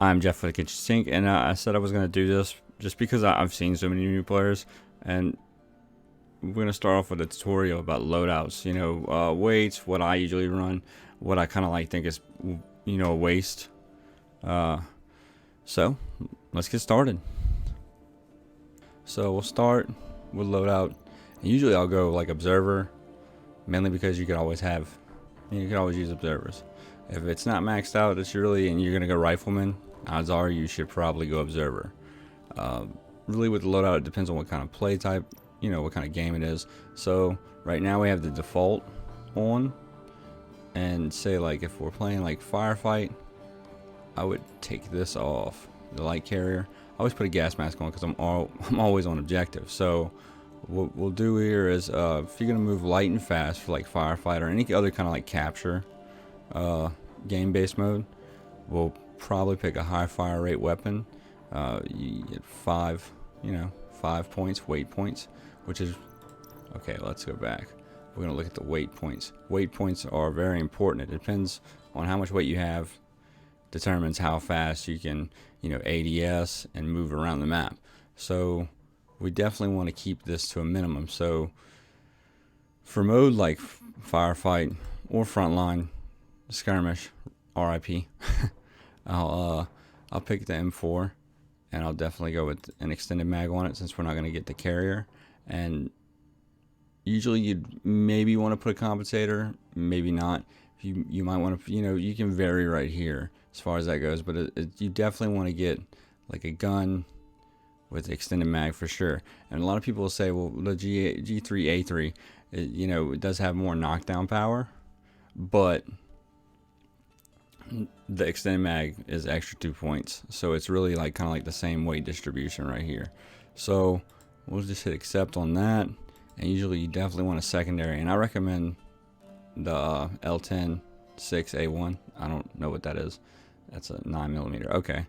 I'm Jeff for the Kitchen Sink, and I said I was going to do this just because I've seen so many new players, and we're going to start off with a tutorial about loadouts. Weights, what I usually run, what I kind of like think is, a waste. So let's get started. So we'll start with loadout, and usually I'll go like observer, mainly because you could always use observers. If it's not maxed out, and you're gonna go rifleman, odds are you should probably go observer. Really with the loadout, it depends on what kind of play type, what kind of game it is. So right now we have the default on, and say like if we're playing like firefight, I would take this off, the light carrier. I always put a gas mask on because I'm always on objective. So what we'll do here is if you're gonna move light and fast for like firefight or any other kind of like capture game-based mode, we'll probably pick a high fire rate weapon. You get 5 points, weight points, which is okay. Let's go back. We're gonna look at the weight points. Weight points are very important. It depends on how much weight you have, determines how fast you can ADS and move around the map. So we definitely want to keep this to a minimum. So for mode like firefight or frontline, skirmish, RIP, I'll pick the M4, and I'll definitely go with an extended mag on it since we're not going to get the carrier. And usually you'd maybe want to put a compensator, maybe not. You might want to, you can vary right here as far as that goes, but you definitely want to get like a gun with extended mag for sure. And a lot of people will say, well, the G3A3, it does have more knockdown power, but the extended mag is extra 2 points, so it's really like kind of like the same weight distribution right here. So we'll just hit accept on that, and usually you definitely want a secondary, and I recommend the L10 6A1. I don't know what that is. That's a 9mm. Okay.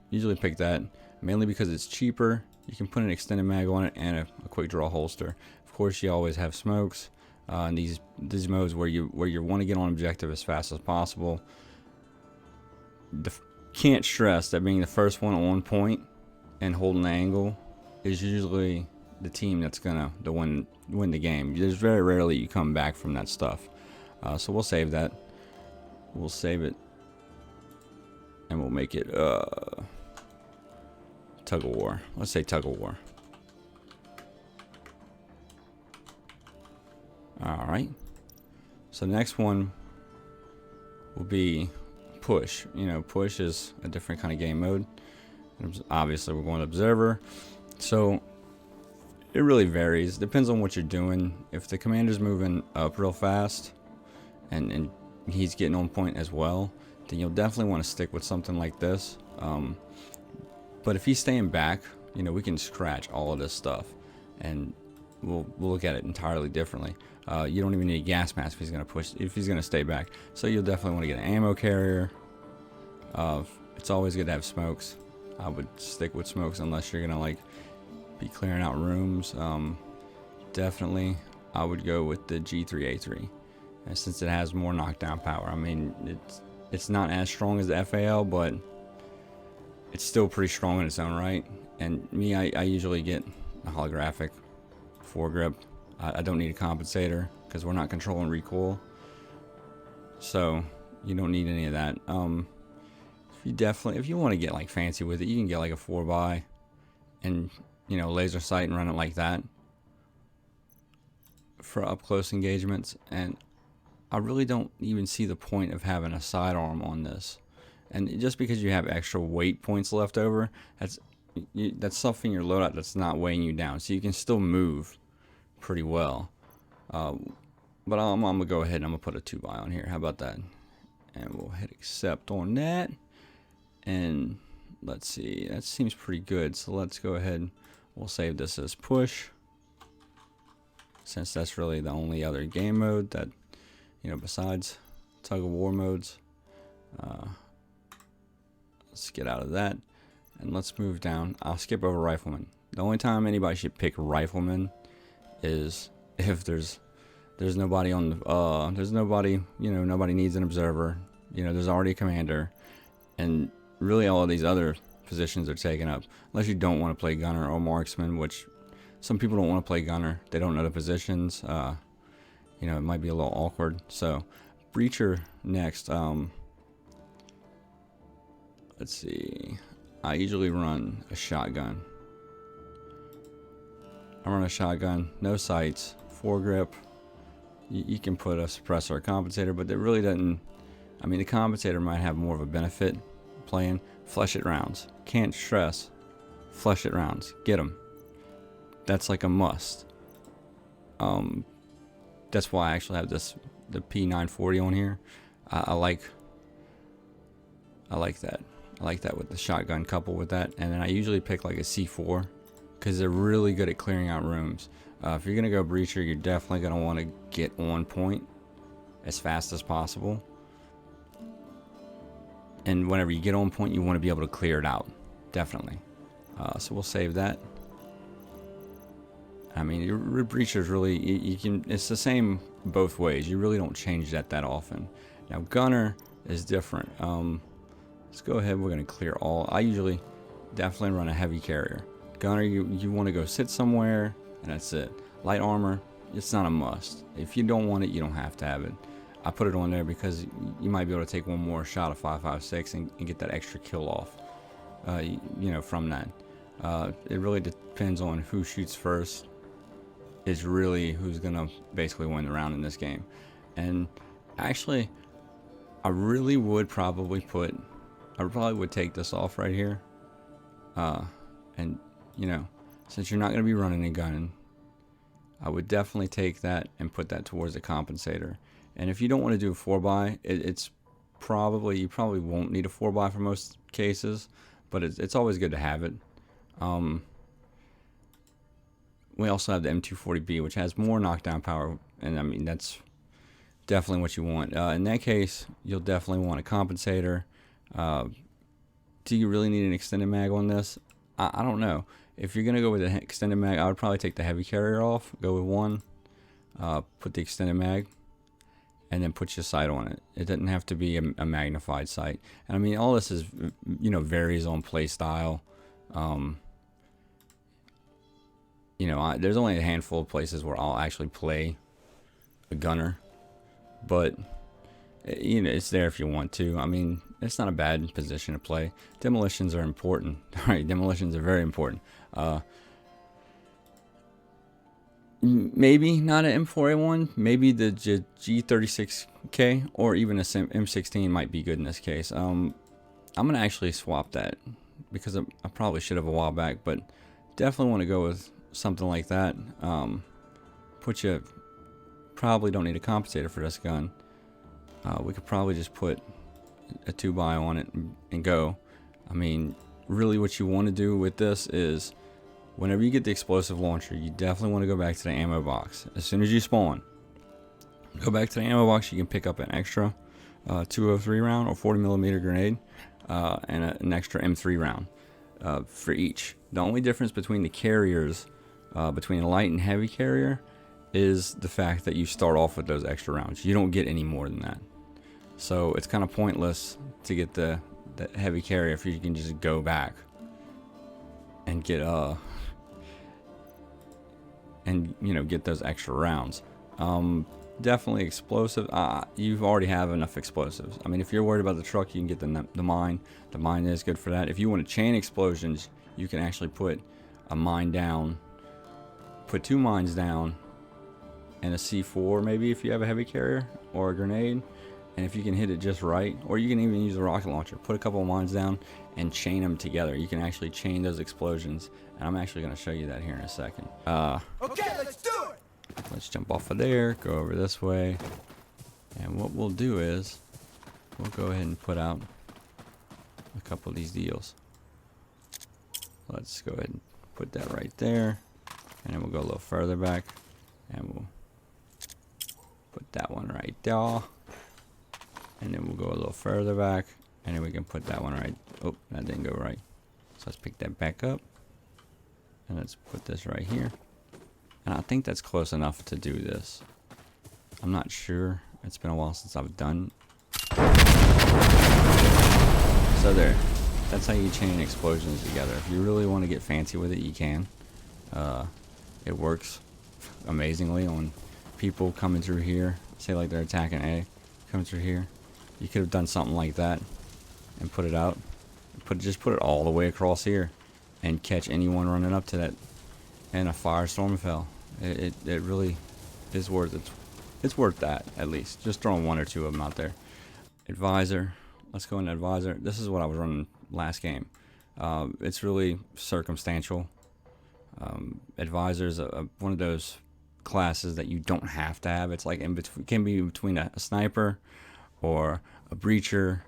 Usually pick that mainly because it's cheaper. You can put an extended mag on it and a quick draw holster. Of course, you always have smokes. In these modes where you want to get on objective as fast as possible. Can't stress that being the first one on point and holding the angle is usually the team that's gonna win the game. There's very rarely you come back from that stuff. So we'll save that. We'll save it, and we'll make it tug of war. Let's say tug of war. All right. So next one will be push. Push is a different kind of game mode. Obviously, we're going to observer. So it really varies. Depends on what you're doing. If the commander's moving up real fast and he's getting on point as well, then you'll definitely want to stick with something like this. But if he's staying back, we can scratch all of this stuff, and we'll look at it entirely differently. You don't even need a gas mask if he's gonna stay back. So you'll definitely want to get an ammo carrier. It's always good to have smokes. I would stick with smokes unless you're gonna be clearing out rooms. Definitely I would go with the G3A3, and since it has more knockdown power. I mean, it's not as strong as the FAL, but it's still pretty strong in its own right. And me, I usually get a holographic foregrip. I don't need a compensator because we're not controlling recoil, so you don't need any of that. If you want to get like fancy with it, you can get like a 4x and laser sight and run it like that for up close engagements. And I really don't even see the point of having a sidearm on this. And just because you have extra weight points left over, that's stuff in your loadout that's not weighing you down, so you can still move pretty well. But I'm gonna go ahead and I'm gonna put a 2x on here. How about that? And we'll hit accept on that. And let's see, that seems pretty good. So let's go ahead. We'll save this as push, since that's really the only other game mode that besides tug of war modes. Let's get out of that, and let's move down. I'll skip over Rifleman. The only time anybody should pick Rifleman is if there's nobody on the nobody needs an observer. There's already a commander, and really all of these other positions are taken up, unless you don't want to play gunner or marksman, which some people don't want to play gunner. They don't know the positions. You know, it might be a little awkward. So breacher next. Let's see. I usually run a shotgun. I run a shotgun, no sights, foregrip. You can put a suppressor or compensator, but it really doesn't. I mean, the compensator might have more of a benefit playing. Flesh it rounds. Can't stress. Flesh it rounds. Get them. That's like a must. That's why I actually have the P940 on here. I like that. I like that with the shotgun coupled with that. And then I usually pick like a C4 because they're really good at clearing out rooms. If you're gonna go breacher, you're definitely gonna want to get on point as fast as possible. And whenever you get on point, you want to be able to clear it out. Definitely. So we'll save that. I mean, your breacher is really, you can, it's the same both ways. You really don't change that often. Now gunner is different. Let's go ahead. We're going to clear all. I usually definitely run a heavy carrier. Gunner, you want to go sit somewhere, and that's it. Light armor, it's not a must. If you don't want it, you don't have to have it. I put it on there because you might be able to take one more shot of 5.56 and get that extra kill off. You know, from that. It really depends on who shoots first. Is really who's gonna basically win the round in this game. And actually, I really would probably take this off right here. And you know, since you're not gonna be running a gun, I would definitely take that and put that towards the compensator. And if you don't want to do a 4x, you probably won't need a 4x for most cases, but it's always good to have it. We also have the M240B, which has more knockdown power, and I mean that's definitely what you want. In that case, you'll definitely want a compensator. Do you really need an extended mag on this? I don't know. If you're gonna go with an extended mag, I would probably take the heavy carrier off, go with one, put the extended mag, and then put your sight on it. It doesn't have to be a magnified sight. And I mean, all this is, you know, varies on play style. You know, there's only a handful of places where I'll actually play a gunner, but you know, it's there if you want to. I mean, it's not a bad position to play. Demolitions are important. Right, demolitions are very important. Maybe not an M4A1, maybe the G36K or even a M16 might be good in this case. I'm gonna actually swap that because I probably should have a while back, but definitely want to go with something like that. Probably don't need a compensator for this gun. We could probably just put a 2x on it and go. I mean, really what you want to do with this is whenever you get the explosive launcher, you definitely want to go back to the ammo box. As soon as you spawn, go back to the ammo box. You can pick up an extra 203 round or 40mm grenade and an extra M3 round for each. The only difference between the carriers, between a light and heavy carrier, is the fact that you start off with those extra rounds. You don't get any more than that. So it's kind of pointless to get the heavy carrier if you can just go back and get get those extra rounds. Definitely explosive. You already have enough explosives. I mean, if you're worried about the truck, you can get the mine. The mine is good for that. If you want to chain explosions, you can actually put a mine down, put 2 mines down, and a C4 maybe if you have a heavy carrier, or a grenade. And if you can hit it just right, or you can even use a rocket launcher, put a couple of mines down and chain them together. You can actually chain those explosions, and I'm actually going to show you that here in a second. Okay, let's do it. Let's jump off of there, go over this way, and what we'll do is we'll go ahead and put out a couple of these deals. Let's go ahead and put that right there, and then we'll go a little further back, and we'll put that one right there. And then we'll go a little further back, and then we can put that one right. Oh, that didn't go right. So let's pick that back up, and let's put this right here. And I think that's close enough to do this. I'm not sure. It's been a while since I've done. So there. that's how you chain explosions together. If you really want to get fancy with it, you can. It works amazingly on people coming through here. Say like they're attacking A, coming through here. You could have done something like that and put it out. Just put it all the way across here and catch anyone running up to that. And a firestorm fell. It really is worth it. It's worth that, at least. Just throwing one or two of them out there. Advisor. Let's go into advisor. This is what I was running last game. It's really circumstantial. Advisor is one of those classes that you don't have to have. It's like in between, can be between a sniper or a breacher.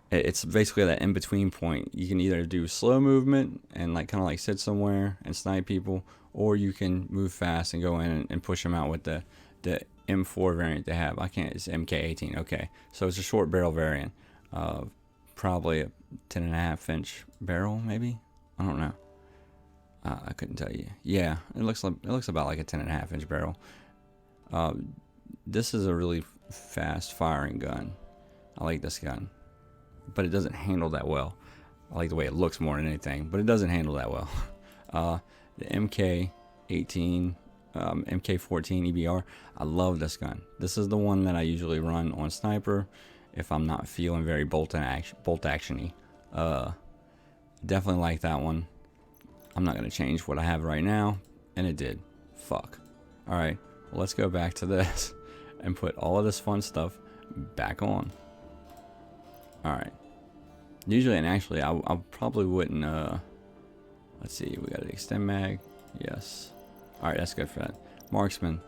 It's basically that in between point. You can either do slow movement and like kind of like sit somewhere and snipe people, or you can move fast and go in and push them out with the M4 variant they have. It's MK18. Okay, so it's a short barrel variant. Probably a 10.5 inch barrel, maybe. I don't know. I couldn't tell you. Yeah, it looks about like a 10.5 inch barrel. This is a really fast firing gun. I like this gun, but it doesn't handle that well. I like the way it looks more than anything, but it doesn't handle that well. The MK18, MK14 EBR. I love this gun. This is the one that I usually run on sniper if I'm not feeling very bolt actiony. Definitely like that one. I'm not going to change what I have right now, and it did. Fuck. Alright, well, let's go back to this and put all of this fun stuff back on. Alright. Usually, and actually, I probably wouldn't, let's see, we got an extend mag. Yes. Alright, that's good for that. Marksman.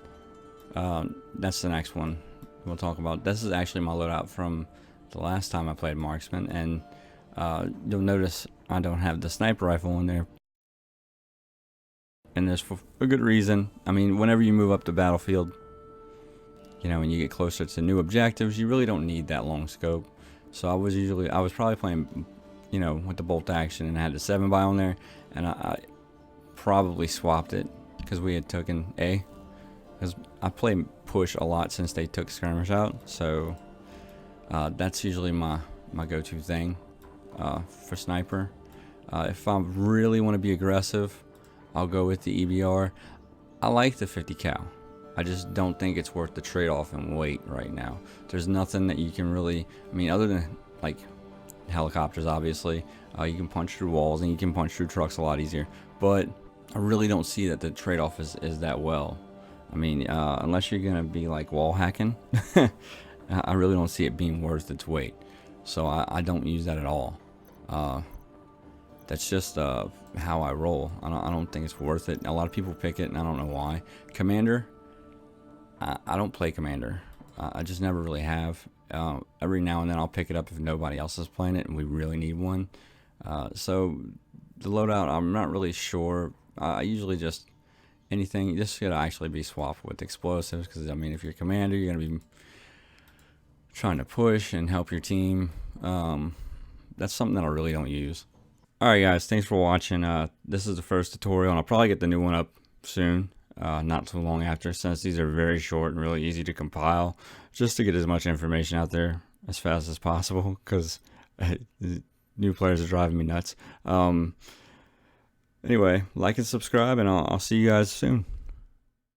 That's the next one we'll talk about. This is actually my loadout from the last time I played Marksman, and you'll notice I don't have the sniper rifle in there. And there's for a good reason. I mean, whenever you move up the battlefield, you know, and you get closer to new objectives, you really don't need that long scope. So I was probably playing, you know, with the bolt action, and I had the 7x on there, and I probably swapped it because we had taken A. Because I play push a lot since they took skirmish out, so that's usually my go-to thing for sniper. If I really want to be aggressive, I'll go with the EBR. I like the 50 cal. I just don't think it's worth the trade-off in weight right now. There's nothing that you can really, I mean, other than like helicopters, obviously. You can punch through walls and you can punch through trucks a lot easier. But I really don't see that the trade-off is that well. I mean, unless you're gonna be like wall hacking, I really don't see it being worth its weight. So I don't use that at all. That's just how I roll. I don't think it's worth it. A lot of people pick it, and I don't know why. Commander, I don't play Commander. I just never really have. Every now and then I'll pick it up if nobody else is playing it and we really need one. So the loadout, I'm not really sure. I usually just anything. This should actually be swapped with explosives, because I mean, if you're Commander, you're gonna be trying to push and help your team. That's something that I really don't use. Alright guys, thanks for watching. This is the first tutorial, and I'll probably get the new one up soon, not too long after, since these are very short and really easy to compile, just to get as much information out there as fast as possible, because new players are driving me nuts. Anyway, like and subscribe, and I'll see you guys soon.